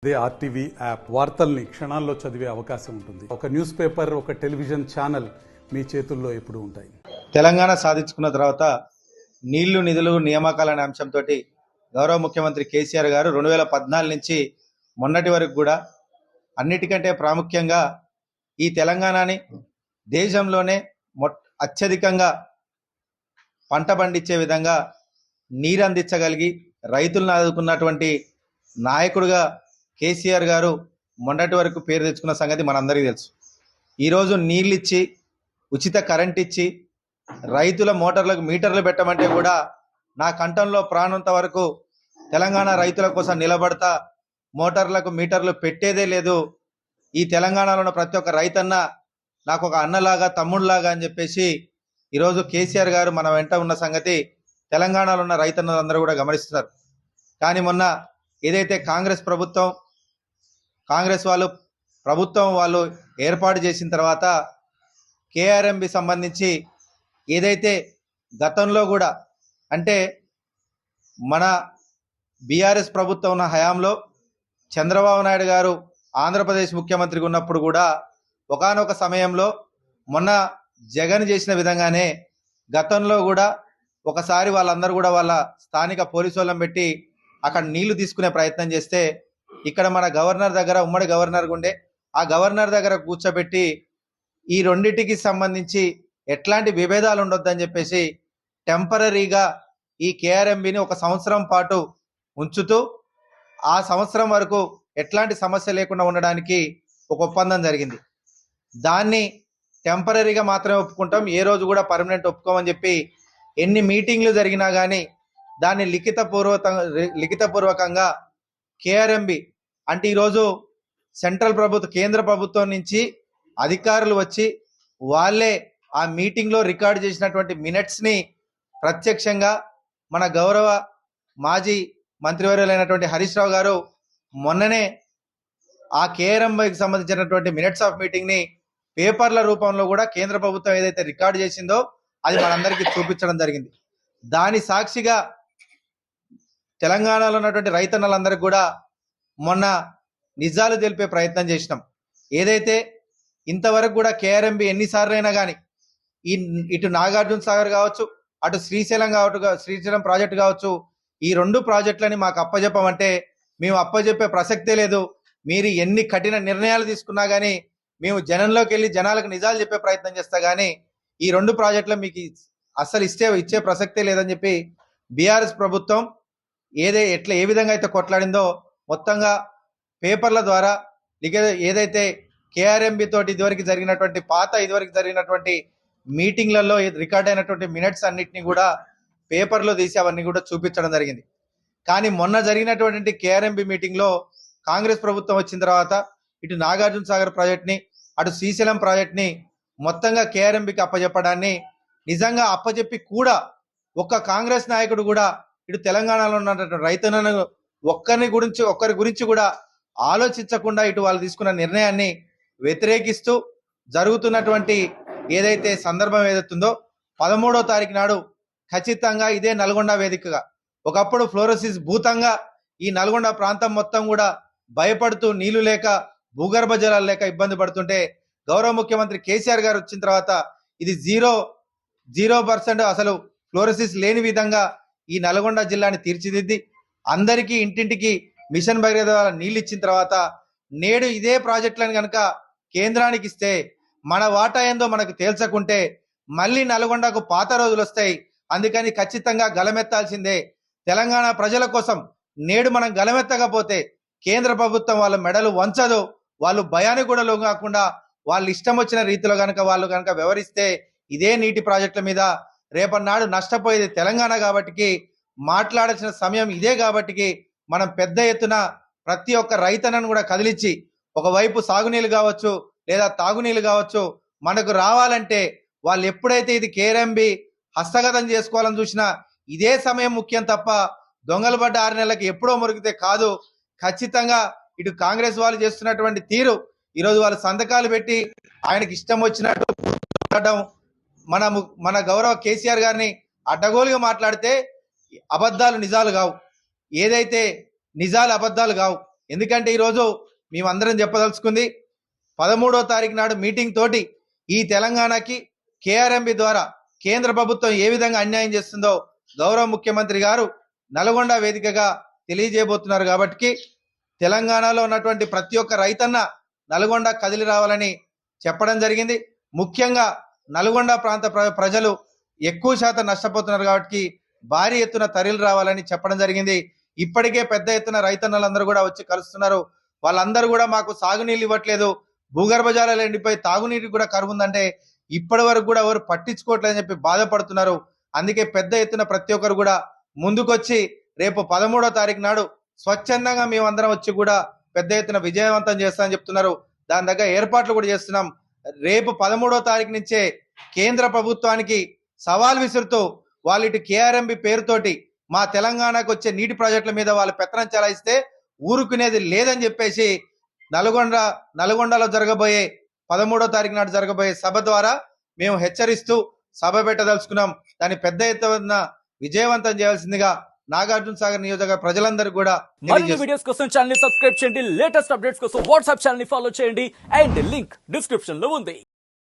అదే RTV app వార్తల్ని క్షణాల్లో చదివే అవకాశం ఉంటుంది. ఒక న్యూస్ పేపర్, ఒక టెలివిజన్ ఛానల్ మీ చేతుల్లో ఎప్పుడూ ఉంటాయి. తెలంగాణ సాధించుకున్న తర్వాత నీళ్లు నిధులు నియామకాలు అనే అంశంతో గౌరవ ముఖ్యమంత్రి కేసీఆర్ గారు 2014 నుంచి మొన్నటి వరకు కూడా అన్నిటికంటే ప్రాముఖ్యంగా ఈ తెలంగాణని దేశంలోనే అత్యధికంగా పంట పండించే విధంగా నీరు అందించగలిగి రైతులను ఆదుకున్నటువంటి నాయకుడుగా కేసీఆర్ గారు మొన్నటి వరకు పేరు తెచ్చుకున్న సంగతి మనందరికీ తెలుసు. ఈరోజు నీళ్ళు ఇచ్చి, ఉచిత కరెంట్ ఇచ్చి, రైతుల మోటార్లకు మీటర్లు పెట్టమంటే కూడా నా కంఠంలో ప్రాణంత వరకు తెలంగాణ రైతుల కోసం నిలబడతా, మోటార్లకు మీటర్లు పెట్టేదే లేదు, ఈ తెలంగాణలో ఉన్న ప్రతి ఒక్క రైతన్న నాకు ఒక అన్నలాగా తమ్ముడులాగా అని చెప్పేసి ఈరోజు కేసీఆర్ గారు మన వెంట ఉన్న సంగతి తెలంగాణలో ఉన్న రైతన్నలందరూ కూడా గమనిస్తున్నారు. కానీ మొన్న ఏదైతే కాంగ్రెస్ ప్రభుత్వం వాళ్ళు ఏర్పాటు చేసిన తర్వాత కేఆర్ఎంబి సంబంధించి ఏదైతే గతంలో కూడా అంటే మన బీఆర్ఎస్ ప్రభుత్వం ఉన్న హయాంలో చంద్రబాబు నాయుడు గారు ఆంధ్రప్రదేశ్ ముఖ్యమంత్రిగా ఉన్నప్పుడు కూడా ఒకానొక సమయంలో మొన్న జగన్ చేసిన విధంగానే గతంలో కూడా ఒకసారి వాళ్ళందరూ కూడా వాళ్ళ స్థానిక పోలీసు వాళ్ళని పెట్టి అక్కడ నీళ్లు తీసుకునే ప్రయత్నం చేస్తే ఇక్కడ మన గవర్నర్ దగ్గర, ఉమ్మడి గవర్నర్ ఉండే ఆ గవర్నర్ దగ్గర కూర్చోబెట్టి ఈ రెండింటికి సంబంధించి ఎట్లాంటి విభేదాలు ఉండొద్దని చెప్పేసి టెంపరీగా ఈ కేఆర్ఎంబిని 1 సంవత్సరం పాటు ఉంచుతూ ఆ సంవత్సరం వరకు ఎట్లాంటి సమస్య లేకుండా ఉండడానికి ఒక ఒప్పందం జరిగింది. దాన్ని టెంపరీగా మాత్రమే ఒప్పుకుంటాం, ఏ రోజు కూడా పర్మనెంట్ ఒప్పుకోమని చెప్పి ఎన్ని మీటింగ్లు జరిగినా కానీ దాన్ని లిఖితపూర్వకంగా కేఆర్ఎంబి అంటే ఈరోజు కేంద్ర ప్రభుత్వం నుంచి అధికారులు వచ్చి వాళ్ళే ఆ మీటింగ్లో రికార్డు చేసినటువంటి మినిట్స్ని ప్రత్యక్షంగా మన గౌరవ మాజీ మంత్రివర్యులైనటువంటి హరీష్ రావు గారు మొన్ననే ఆ కేఆర్ఎంబికి సంబంధించినటువంటి మినిట్స్ ఆఫ్ మీటింగ్ని పేపర్ల రూపంలో కూడా కేంద్ర ప్రభుత్వం ఏదైతే రికార్డు చేసిందో అది మనందరికీ చూపించడం జరిగింది. దాని సాక్షిగా తెలంగాణలో ఉన్నటువంటి రైతన్నలందరికీ కూడా మొన్న నిజాలు తెలిపే ప్రయత్నం చేసినాం. ఏదైతే ఇంతవరకు కూడా కేఆర్ఎంబి ఎన్నిసార్లు అయినా కానీ ఇటు నాగార్జున సాగర్ కావచ్చు, అటు శ్రీశైలం ప్రాజెక్టు కావచ్చు, ఈ 2 ప్రాజెక్టులని మాకు అప్పచెప్పమంటే మేము అప్పచెప్పే ప్రసక్తే లేదు, మీరు ఎన్ని కఠిన నిర్ణయాలు తీసుకున్నా కానీ మేము జనంలోకి వెళ్ళి జనాలకు నిజాలు చెప్పే ప్రయత్నం చేస్తా కానీ ఈ 2 ప్రాజెక్టులు మీకు అస్సలు ఇచ్చే ప్రసక్తే లేదని చెప్పి బీఆర్ఎస్ ప్రభుత్వం ఏ విధంగా అయితే కొట్లాడిందో మొత్తంగా పేపర్ల ద్వారా ఏదైతే కేఆర్ఎంబి తోటి ఇదివరకు జరిగినటువంటి మీటింగ్లలో రికార్డ్ అయినటువంటి మినిట్స్ అన్నిటిని కూడా పేపర్లో తీసి అవన్నీ కూడా చూపించడం జరిగింది. కానీ మొన్న జరిగినటువంటి కేఆర్ఎంబి మీటింగ్లో కాంగ్రెస్ ప్రభుత్వం వచ్చిన తర్వాత ఇటు నాగార్జున సాగర్ ప్రాజెక్ట్ని, అటు శ్రీశైలం ప్రాజెక్ట్ని మొత్తంగా కేఆర్ఎంబికి అప్పచెప్పడాన్ని నిజంగా అప్పచెప్పి కూడా ఒక్క కాంగ్రెస్ నాయకుడు కూడా ఇటు తెలంగాణలో ఉన్నటువంటి రైతులను ఒక్కరి గురించి కూడా ఆలోచించకుండా ఇటు వాళ్ళు తీసుకున్న నిర్ణయాన్ని వ్యతిరేకిస్తూ జరుగుతున్నటువంటి ఏదైతే సందర్భం ఏదైతుందో 13వ తారీఖు నాడు ఖచ్చితంగా ఇదే నల్గొండ వేదికగా ఒకప్పుడు ఫ్లోరోసిస్ భూతంగా ఈ నల్గొండ ప్రాంతం మొత్తం కూడా భయపడుతూ నీళ్లు లేక భూగర్భ జలాలు లేక ఇబ్బంది పడుతుంటే గౌరవ ముఖ్యమంత్రి కేసీఆర్ గారు వచ్చిన తర్వాత ఇది 0% అసలు ఫ్లోరోసిస్ లేని విధంగా ఈ నల్గొండ జిల్లాని తీర్చిదిద్ది అందరికీ ఇంటింటికి మిషన్ భగీరథ నీళ్ళు ఇచ్చిన తర్వాత నేడు ఇదే ప్రాజెక్టులను కనుక కేంద్రానికి ఇస్తే మన వాటా ఏందో మనకు తేల్చకుంటే మళ్ళీ నల్గొండకు పాత రోజులు వస్తాయి. అందుకని ఖచ్చితంగా గలమెత్తాల్సిందే. తెలంగాణ ప్రజల కోసం నేడు మనం గలమెత్తకపోతే కేంద్ర ప్రభుత్వం వాళ్ళ మెడలు వంచదు. వాళ్ళు భయానికి కూడా లొంగకుండా వాళ్ళు ఇష్టం వచ్చిన రీతిలో వాళ్ళు వ్యవహరిస్తే ఇదే నీటి ప్రాజెక్టుల మీద రేపన్నాడు నష్టపోయేది తెలంగాణ కాబట్టి మాట్లాడాల్సిన సమయం ఇదే కాబట్టి మనం పెద్ద ఎత్తున ప్రతి ఒక్క రైతన్నను కూడా కదిలించి ఒకవైపు సాగునీళ్ళు కావచ్చు లేదా తాగునీళ్ళు కావచ్చు మనకు రావాలంటే వాళ్ళు ఎప్పుడైతే ఇది కేఆర్ఎంబి హస్తగతం చేసుకోవాలని చూసినా ఇదే సమయం ముఖ్యం తప్ప దొంగలు పడ్డ 6 నెలలకు ఎప్పుడో మురిగితే కాదు. ఖచ్చితంగా ఇటు కాంగ్రెస్ వాళ్ళు చేస్తున్నటువంటి తీరు ఈరోజు వాళ్ళు సంతకాలు పెట్టి ఆయనకి ఇష్టం వచ్చినట్టు మన గౌరవ కేసీఆర్ గారిని అడ్డగోలుగా మాట్లాడితే అబద్ధాలు నిజాలు కావు, ఏదైతే నిజాలు అబద్ధాలు కావు. ఎందుకంటే ఈరోజు మేమందరం చెప్పదలుచుకుంది 13వ తారీఖు నాడు మీటింగ్ తోటి ఈ తెలంగాణకి కేఆర్ఎంబి ద్వారా కేంద్ర ప్రభుత్వం ఏ విధంగా అన్యాయం చేస్తుందో గౌరవ ముఖ్యమంత్రి గారు నల్గొండ వేదికగా తెలియజేయబోతున్నారు. కాబట్టి తెలంగాణలో ఉన్నటువంటి ప్రతి ఒక్క రైతన్న నల్గొండ కదిలి రావాలని చెప్పడం జరిగింది. ముఖ్యంగా నల్గొండ ప్రాంత ప్రజలు ఎక్కువ శాతం నష్టపోతున్నారు కాబట్టి భారీ ఎత్తున తరలి రావాలని చెప్పడం జరిగింది. ఇప్పటికే పెద్ద ఎత్తున రైతన్నలందరూ కూడా వచ్చి కలుస్తున్నారు. వాళ్ళందరూ కూడా మాకు సాగునీళ్ళు ఇవ్వట్లేదు, భూగర్భ జలాలు ఎండిపోయి తాగునీటి కూడా కరువు ఉందంటే ఇప్పటి వరకు కూడా ఎవరు పట్టించుకోవట్లేదని చెప్పి బాధపడుతున్నారు. అందుకే పెద్ద ఎత్తున ప్రతి ఒక్కరు కూడా ముందుకొచ్చి రేపు 13వ తారీఖు నాడు స్వచ్ఛందంగా మేమందరం వచ్చి కూడా పెద్ద ఎత్తున విజయవంతం చేస్తామని చెప్తున్నారు. దాని దగ్గర ఏర్పాట్లు కూడా చేస్తున్నాం. రేపు 13వ తారీఖు నుంచే కేంద్ర ప్రభుత్వానికి సవాల్ విసురుతూ వాళ్ళు ఇటు కేఆర్ఎంబి పేరుతోటి మా తెలంగాణకు వచ్చే నీటి ప్రాజెక్టుల మీద వాళ్ళు పెత్తనం చెలాయిస్తే ఊరుకునేది లేదని చెప్పేసి నల్గొండలో జరగబోయే 13వ తారీఖు నాడు జరగబోయే సభ ద్వారా మేము హెచ్చరిస్తూ సభ పెట్టదలుచుకున్నాం. దాన్ని పెద్ద ఎత్తున విజయవంతం చేయాల్సిందిగా నాగార్జున సాగర్ నియోజక ప్రజలందరూ కూడా మరిన్ని వీడియోస్ కోసం ఛానల్ ని సబ్స్క్రైబ్ చేయండి, లేటెస్ట్ అప్డేట్స్ కోసం వాట్సాప్ ఛానల్ ని ఫాలో చేయండి అండ్ లింక్ డిస్క్రిప్షన్ లో ఉంది.